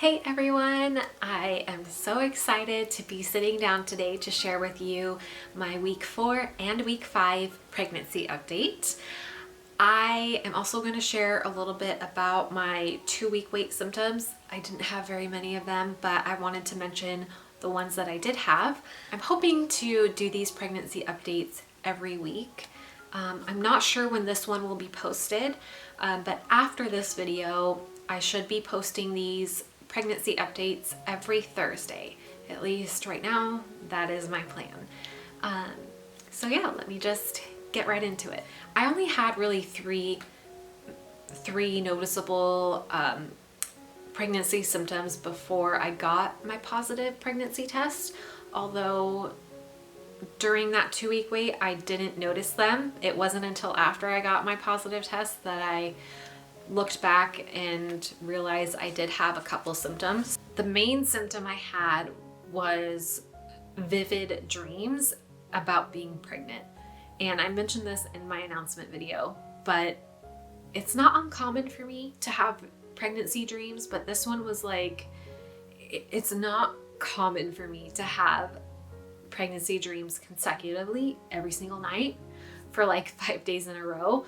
Hey everyone, I am so excited to be sitting down today to share with you my week 4 and week 5 pregnancy update. I am also going to share a little bit about my 2-week wait symptoms. I didn't have very many of them, but I wanted to mention the ones that I did have. I'm hoping to do these pregnancy updates every week. I'm not sure when this one will be posted, but after this video, I should be posting these pregnancy updates every Thursday. At least right now, that is my plan. So yeah, let me just get right into it. I only had really three noticeable pregnancy symptoms before I got my positive pregnancy test, although during that 2-week wait, I didn't notice them. It wasn't until after I got my positive test that I looked back and realized I did have a couple symptoms. The main symptom I had was vivid dreams about being pregnant. And I mentioned this in my announcement video, but it's not uncommon for me to have pregnancy dreams, but this one was like, it's not common for me to have pregnancy dreams consecutively every single night for like 5 days in a row.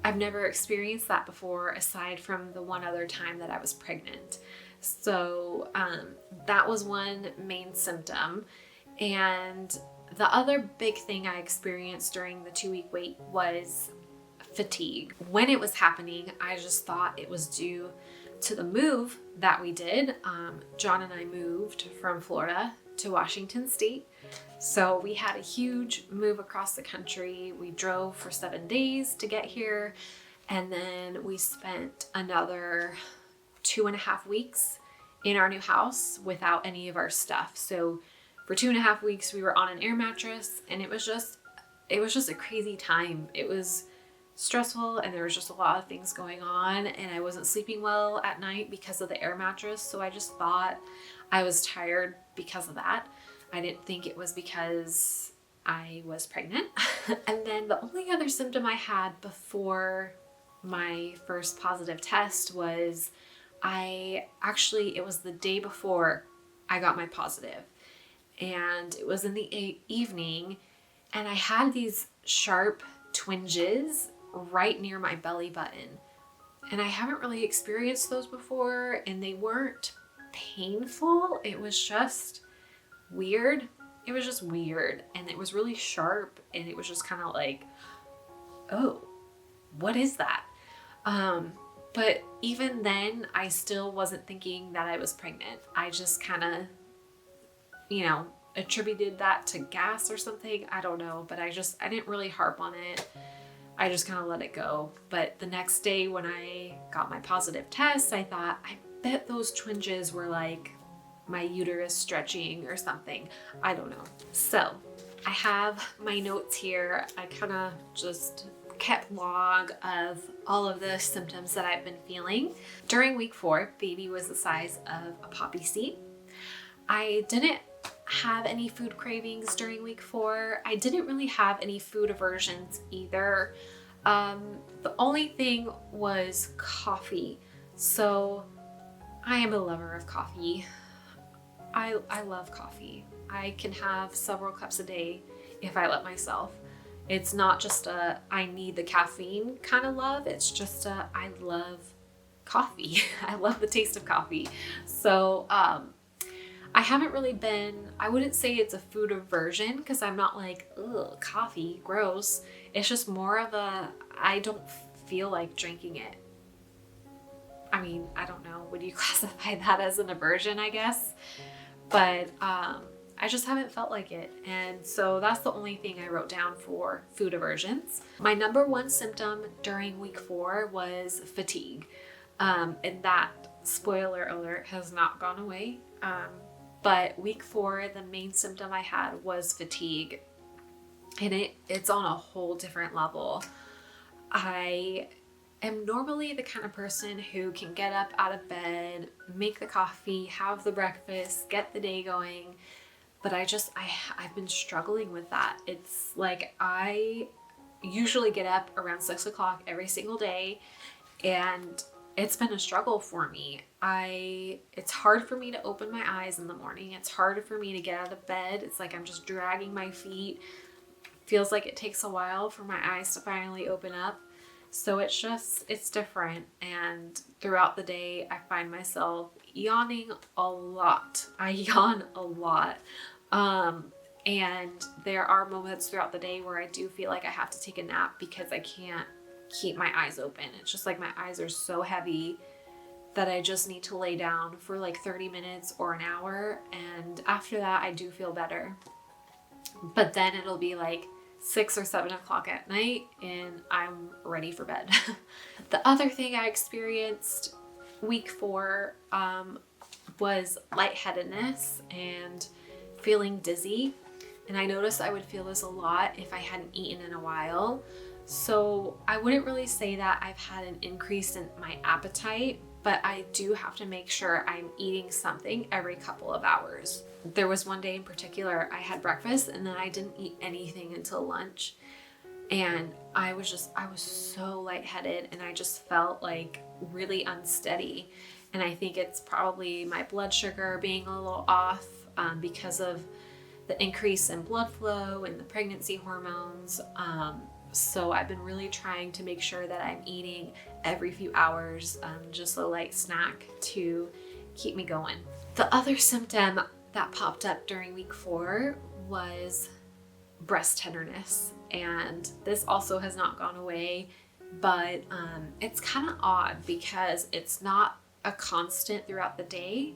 I've never experienced that before, aside from the one other time that I was pregnant. So that was one main symptom. And the other big thing I experienced during the 2-week wait was fatigue. When it was happening, I just thought it was due to the move that we did. John and I moved from Florida to Washington State. So we had a huge move across the country. We drove for 7 days to get here. And then we spent another 2.5 weeks in our new house without any of our stuff. So for 2.5 weeks, we were on an air mattress, and it was just a crazy time. It was stressful, and there was just a lot of things going on, and I wasn't sleeping well at night because of the air mattress. So I just thought I was tired because of that. I didn't think it was because I was pregnant. And then the only other symptom I had before my first positive test was it was the day before I got my positive. And it was in the evening, and I had these sharp twinges right near my belly button. And I haven't really experienced those before, and they weren't painful. It was just weird. It was just weird, and it was really sharp, and it was just kind of like, oh, what is that? But even then, I still wasn't thinking that I was pregnant. I just kind of, attributed that to gas or something. I don't know, but I didn't really harp on it. I just kind of let it go. But the next day when I got my positive test, I thought, I bet those twinges were like my uterus stretching or something. I don't know. So I have my notes here. I kind of just kept log of all of the symptoms that I've been feeling. During week 4, baby was the size of a poppy seed. I didn't have any food cravings during week 4. I didn't really have any food aversions either. The only thing was coffee. So I am a lover of coffee. I love coffee. I can have several cups a day if I let myself. It's not just a I need the caffeine kind of love. It's just I love coffee. I love the taste of coffee. So I haven't really I wouldn't say it's a food aversion, because I'm not like, ugh, coffee, gross. It's just more of I don't feel like drinking it. I mean, I don't know. Would you classify that as an aversion, I guess? But I just haven't felt like it. And so that's the only thing I wrote down for food aversions. My number 1 symptom during week 4 was fatigue. And that, spoiler alert, has not gone away. But week 4, the main symptom I had was fatigue. And it's on a whole different level. I am normally the kind of person who can get up out of bed, make the coffee, have the breakfast, get the day going. But I've been struggling with that. It's like I usually get up around 6 o'clock every single day, and it's been a struggle for me. It's hard for me to open my eyes in the morning. It's harder for me to get out of bed. It's like I'm just dragging my feet. Feels like it takes a while for my eyes to finally open up. So it's different. And throughout the day, I find myself yawning a lot. I yawn a lot. And there are moments throughout the day where I do feel like I have to take a nap because I can't keep my eyes open. It's just like my eyes are so heavy that I just need to lay down for like 30 minutes or an hour. And after that, I do feel better. But then it'll be like 6 or 7 o'clock at night and I'm ready for bed. The other thing I experienced week 4 was lightheadedness and feeling dizzy. And I noticed I would feel this a lot if I hadn't eaten in a while. So I wouldn't really say that I've had an increase in my appetite, but I do have to make sure I'm eating something every couple of hours. There was one day in particular, I had breakfast and then I didn't eat anything until lunch. And I was so lightheaded and I just felt like really unsteady. And I think it's probably my blood sugar being a little off because of the increase in blood flow and the pregnancy hormones. So I've been really trying to make sure that I'm eating every few hours, just a light snack to keep me going. The other symptom that popped up during week 4 was breast tenderness. And this also has not gone away, but it's kind of odd because it's not a constant throughout the day.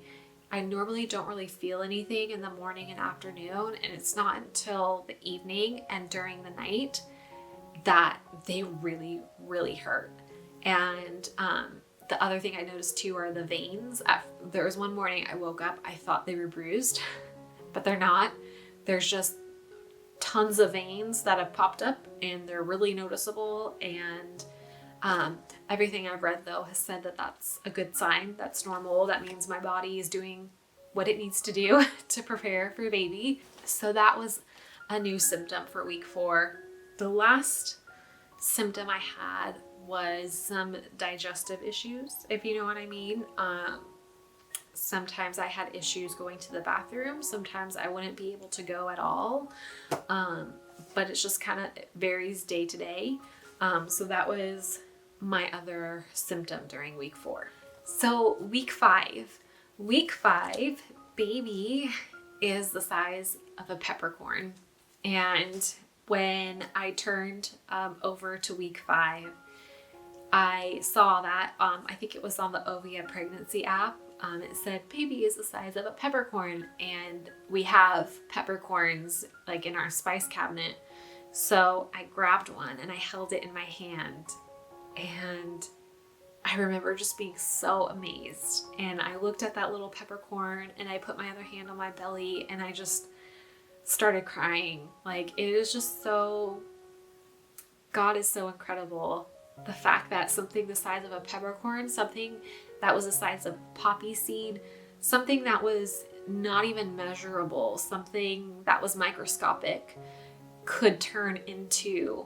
I normally don't really feel anything in the morning and afternoon, and it's not until the evening and during the night that they really, really hurt. And the other thing I noticed too are the veins. There was one morning I woke up, I thought they were bruised, but they're not. There's just tons of veins that have popped up and they're really noticeable. And everything I've read though has said that that's a good sign. That's normal. That means my body is doing what it needs to do to prepare for baby. So that was a new symptom for week 4. The last symptom I had was some digestive issues, if you know what I mean. Sometimes I had issues going to the bathroom. Sometimes I wouldn't be able to go at all. But it's just kind of varies day to day. So that was my other symptom during week 4. So week 5. Week 5, baby is the size of a peppercorn. And when I turned over to week 5, I saw that, I think it was on the Ovia pregnancy app. It said baby is the size of a peppercorn, and we have peppercorns like in our spice cabinet. So I grabbed one and I held it in my hand, and I remember just being so amazed. And I looked at that little peppercorn and I put my other hand on my belly and I just started crying. Like, it is just so, God is so incredible. The fact that something the size of a peppercorn, something that was the size of poppy seed, something that was not even measurable, something that was microscopic, could turn into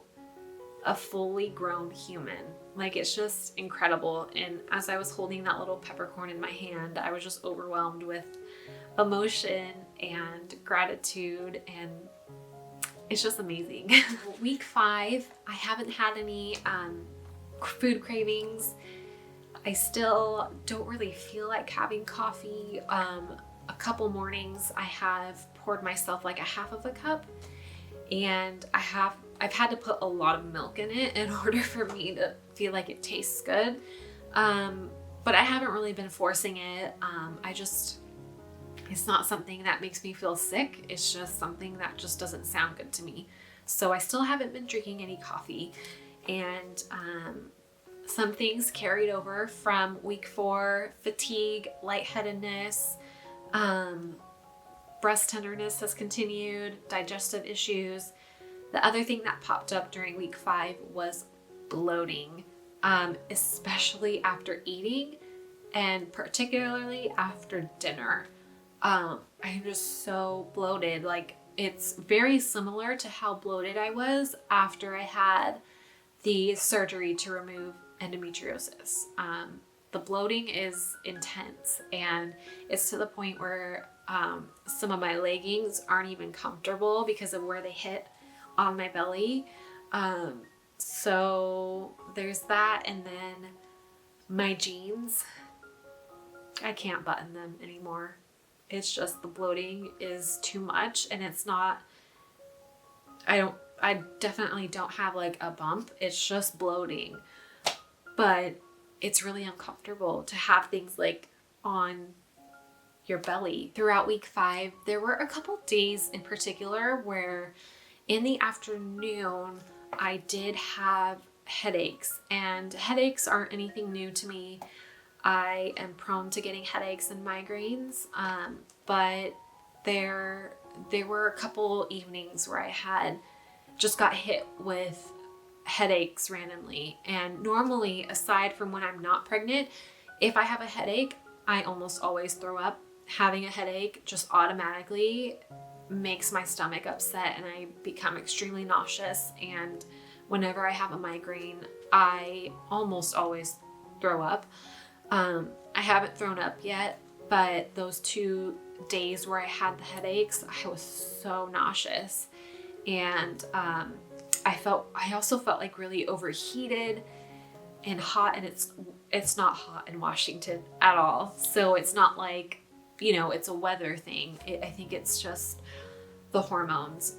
a fully grown human. Like, it's just incredible. And as I was holding that little peppercorn in my hand, I was just overwhelmed with emotion and gratitude, and it's just amazing. Week 5, I haven't had any food cravings. I still don't really feel like having coffee. A couple mornings I have poured myself like a half of a cup, and I've had to put a lot of milk in it in order for me to feel like it tastes good. But I haven't really been forcing it. It's not something that makes me feel sick. It's just something that just doesn't sound good to me. So I still haven't been drinking any coffee. And some things carried over from week 4: fatigue, lightheadedness, breast tenderness has continued, digestive issues. The other thing that popped up during week 5 was bloating, especially after eating and particularly after dinner. I'm just so bloated. Like, it's very similar to how bloated I was after I had the surgery to remove endometriosis. the bloating is intense, and it's to the point where some of my leggings aren't even comfortable because of where they hit on my belly. So there's that, and then my jeans, I can't button them anymore. It's just the bloating is too much, and it's not, I definitely don't have like a bump. It's just bloating, but it's really uncomfortable to have things like on your belly. Throughout week 5, there were a couple days in particular where in the afternoon I did have headaches, and headaches aren't anything new to me. I am prone to getting headaches and migraines, but there were a couple evenings where I had just got hit with headaches randomly. And normally, aside from when I'm not pregnant, if I have a headache, I almost always throw up. Having a headache just automatically makes my stomach upset, and I become extremely nauseous. And whenever I have a migraine, I almost always throw up. I haven't thrown up yet, but those 2 days where I had the headaches, I was so nauseous, and I also felt like really overheated and hot, and it's not hot in Washington at all. So it's not like, it's a weather thing. I think it's just the hormones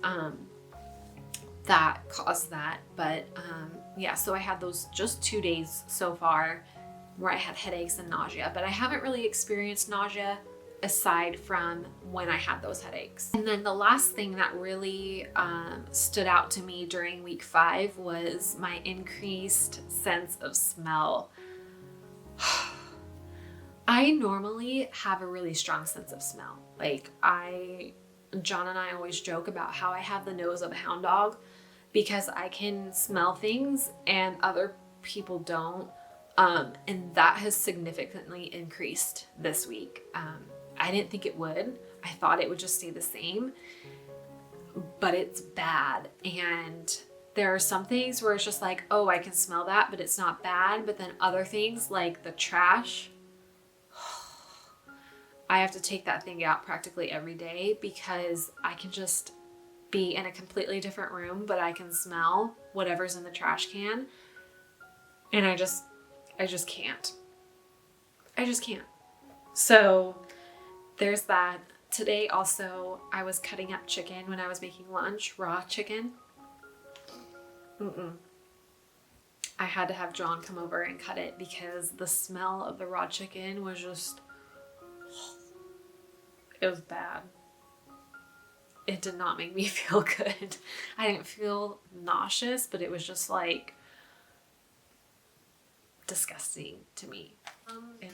that cause that. But yeah, so I had those just 2 days so far where I had headaches and nausea, but I haven't really experienced nausea aside from when I had those headaches. And then the last thing that really stood out to me during week 5 was my increased sense of smell. I normally have a really strong sense of smell. Like John and I always joke about how I have the nose of a hound dog because I can smell things and other people don't. And that has significantly increased this week. I didn't think it would. I thought it would just stay the same, but it's bad. And there are some things where it's just like, oh, I can smell that, but it's not bad. But then other things like the trash, I have to take that thing out practically every day because I can just be in a completely different room, but I can smell whatever's in the trash can. And I just can't. I just can't. So there's that. Today also, I was cutting up chicken when I was making lunch, raw chicken. I had to have John come over and cut it because the smell of the raw chicken was just, it was bad. It did not make me feel good. I didn't feel nauseous, but it was just like disgusting to me. And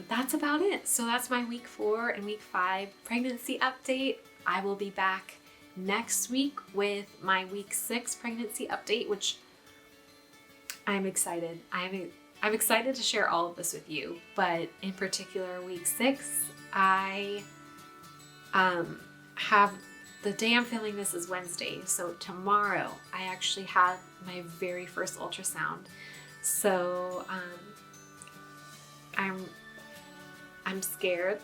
that's about it. So that's my week 4 and week 5 pregnancy update. I will be back next week with my week 6 pregnancy update, which I'm excited. I'm excited to share all of this with you, but in particular week 6, I have, the day I'm filming this is Wednesday. So tomorrow I actually have my very first ultrasound. So I'm scared,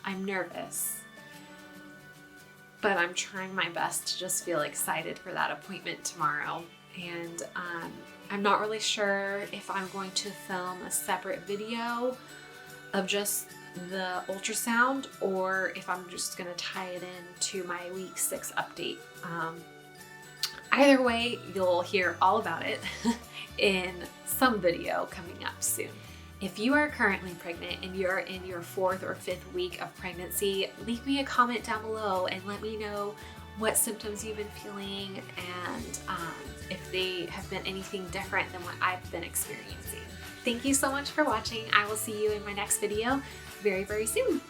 I'm nervous, but I'm trying my best to just feel excited for that appointment tomorrow. And I'm not really sure if I'm going to film a separate video of just the ultrasound or if I'm just going to tie it in to my week 6 update. Either way, you'll hear all about it in some video coming up soon. If you are currently pregnant and you're in your 4th or 5th week of pregnancy, leave me a comment down below and let me know what symptoms you've been feeling and if they have been anything different than what I've been experiencing. Thank you so much for watching. I will see you in my next video very, very soon.